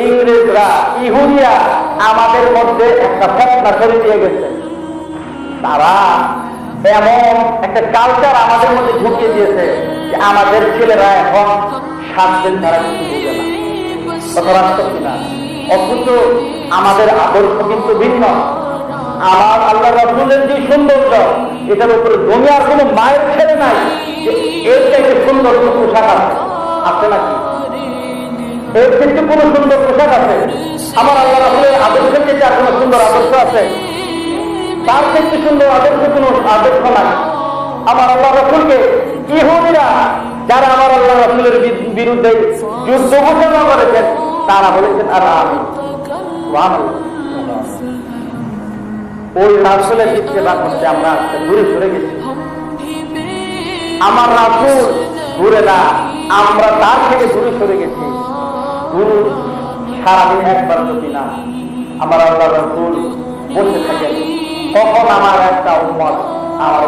ইংরেজরা, ইহুদিরা আমাদের মধ্যে একটা ফতনা ছড়িয়ে দিয়ে গেছে। তারা এমন একটা কালচার আমাদের মধ্যে ঢুকিয়ে দিয়েছে যে আমাদের ছেলেরা এখন 7 দিন ছাড়া কিছু বুঝে না, কথা রাখতো কিনা। অথচ আমাদের আদর্শ কিন্তু ভিন্ন। আমার আল্লাহ রাসূলের যে সৌন্দর্য, এটার উপরে দুনিয়ার কোনো মায়ের ছেলে নাই যে এর থেকে সুন্দর কোনো পোশাক আছে নাকি? এর কিন্তু কোনো সুন্দর পোশাক আছে? আমার আল্লাহ রাসূলের আদর্শের চেয়ে আর কোনো সুন্দর আদর্শ আছে? তার থেকে সুন্দর আদর্শ কোনো আদর্শ নাই। আমার আল্লাহ রাসূলকে ইহুদিরা, যারা আমার আল্লাহ রাসূলের বিরুদ্ধে যুদ্ধ ঘোষণা করেছেন, তারা বলেছেন ওই রাসূলের দিকে রাখতে আমরা দূরে সরে গেছি। আমার রাসূল দূরে না, আমরা তার থেকে দূরে সরে গেছি। গুরু সারাদিন একবার যদি না, আমার আল্লাহ রাসূল বসে থাকেন, কখন আমার একটা উম্মত আমার